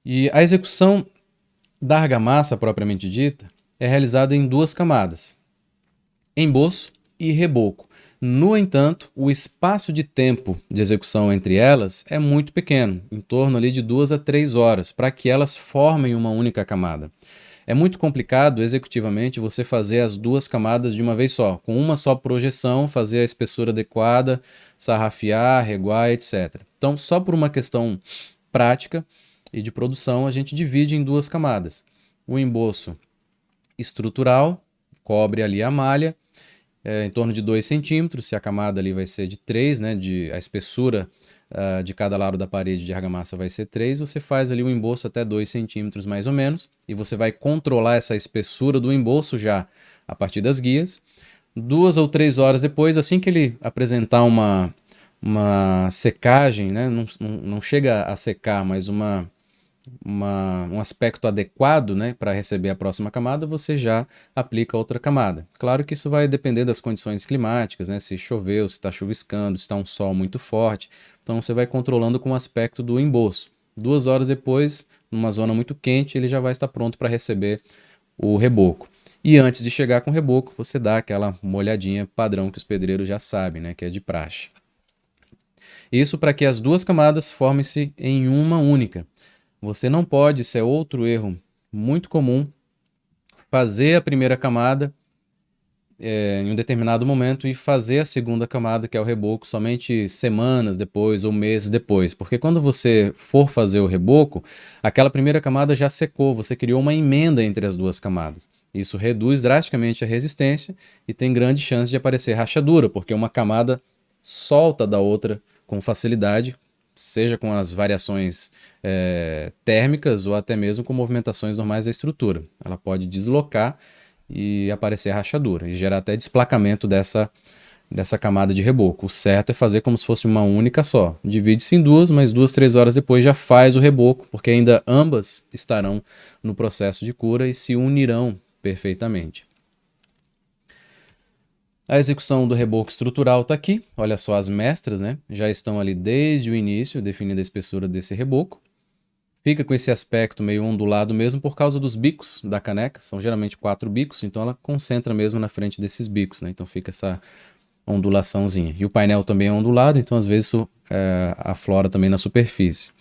E a execução da argamassa propriamente dita é realizada em duas camadas, emboço e reboco. No entanto, o espaço de tempo de execução entre elas é muito pequeno, em torno ali de 2 a 3 horas, para que elas formem uma única camada. É muito complicado executivamente você fazer as duas camadas de uma vez só, com uma só projeção, fazer a espessura adequada, sarrafiar, reguar, etc. Então, só por uma questão prática e de produção, a gente divide em duas camadas. O emboço estrutural cobre ali a malha, em torno de 2 centímetros, se a camada ali vai ser de 3, né, a espessura de cada lado da parede de argamassa vai ser 3, você faz ali o emboço até 2 centímetros mais ou menos, e você vai controlar essa espessura do emboço já a partir das guias. 2 ou 3 horas depois, assim que ele apresentar uma secagem, né, não chega a secar, mas um aspecto adequado, né, para receber a próxima camada, você já aplica outra camada. Claro que isso vai depender das condições climáticas, né, se choveu, se está chuviscando, se está um sol muito forte. Então você vai controlando com o aspecto do emboço. 2 horas depois, numa zona muito quente, ele já vai estar pronto para receber o reboco. E antes de chegar com o reboco, você dá aquela molhadinha padrão que os pedreiros já sabem, né, que é de praxe. Isso para que as duas camadas formem-se em uma única. Você não pode, isso é outro erro muito comum, fazer a primeira camada em um determinado momento e fazer a segunda camada, que é o reboco, somente semanas depois ou meses depois. Porque quando você for fazer o reboco, aquela primeira camada já secou, você criou uma emenda entre as duas camadas. Isso reduz drasticamente a resistência e tem grande chance de aparecer rachadura, porque uma camada solta da outra com facilidade, seja com as variações térmicas ou até mesmo com movimentações normais da estrutura. Ela pode deslocar e aparecer a rachadura e gerar até desplacamento dessa camada de reboco. O certo é fazer como se fosse uma única só. Divide-se em duas, mas 2, 3 horas depois já faz o reboco, porque ainda ambas estarão no processo de cura e se unirão perfeitamente. A execução do reboco estrutural está aqui. Olha só, as mestras, né? Já estão ali desde o início, definindo a espessura desse reboco. Fica com esse aspecto meio ondulado mesmo por causa dos bicos da caneca. São geralmente 4 bicos, então ela concentra mesmo na frente desses bicos, né? Então fica essa ondulaçãozinha. E o painel também é ondulado, então às vezes isso aflora também na superfície.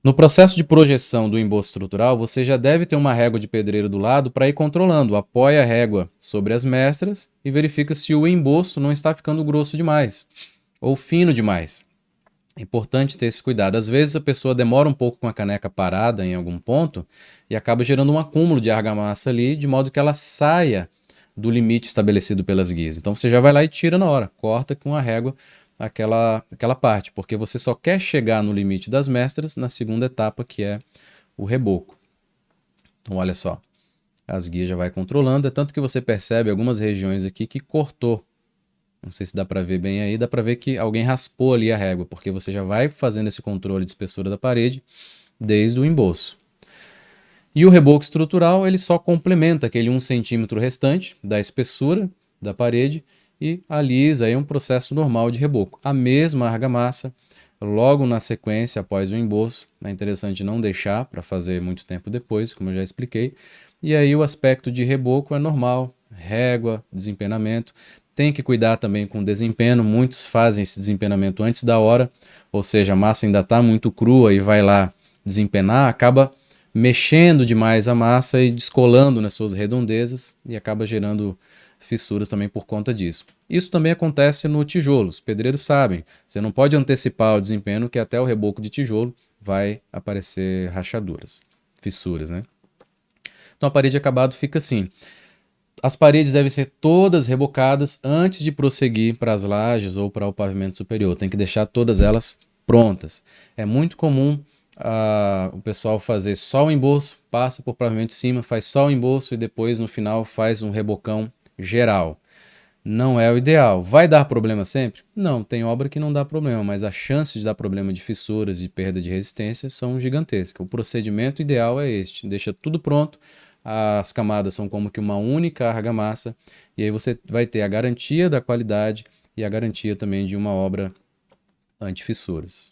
No processo de projeção do emboço estrutural, você já deve ter uma régua de pedreiro do lado para ir controlando. Apoia a régua sobre as mestras e verifica se o emboço não está ficando grosso demais ou fino demais. É importante ter esse cuidado. Às vezes a pessoa demora um pouco com a caneca parada em algum ponto e acaba gerando um acúmulo de argamassa ali, de modo que ela saia do limite estabelecido pelas guias. Então você já vai lá e tira na hora, corta com a régua aquela parte, porque você só quer chegar no limite das mestras na segunda etapa, que é o reboco. Então olha só, as guias já vai controlando, é tanto que você percebe algumas regiões aqui que cortou. Não sei se dá para ver bem aí, dá para ver que alguém raspou ali a régua, porque você já vai fazendo esse controle de espessura da parede desde o emboço. E o reboco estrutural, ele só complementa aquele 1 centímetro restante da espessura da parede e alisa, aí é um processo normal de reboco. A mesma argamassa, logo na sequência, após o emboço, é interessante não deixar para fazer muito tempo depois, como eu já expliquei. E aí o aspecto de reboco é normal, régua, desempenamento. Tem que cuidar também com o desempenho, muitos fazem esse desempenamento antes da hora, ou seja, a massa ainda está muito crua e vai lá desempenar, acaba mexendo demais a massa e descolando nas suas redondezas e acaba gerando fissuras também por conta disso. Isso também acontece no tijolo, os pedreiros sabem, você não pode antecipar o desempenho que até o reboco de tijolo vai aparecer rachaduras, fissuras, né? Então a parede de acabado fica assim. As paredes devem ser todas rebocadas antes de prosseguir para as lajes ou para o pavimento superior. Tem que deixar todas elas prontas. É muito comum o pessoal fazer só o emboço, passa por pavimento de cima, faz só o emboço e depois no final faz um rebocão geral. Não é o ideal. Vai dar problema sempre? Não, tem obra que não dá problema, mas as chances de dar problema de fissuras e perda de resistência são gigantescas. O procedimento ideal é este: deixa tudo pronto, as camadas são como que uma única argamassa, e aí você vai ter a garantia da qualidade e a garantia também de uma obra anti-fissuras.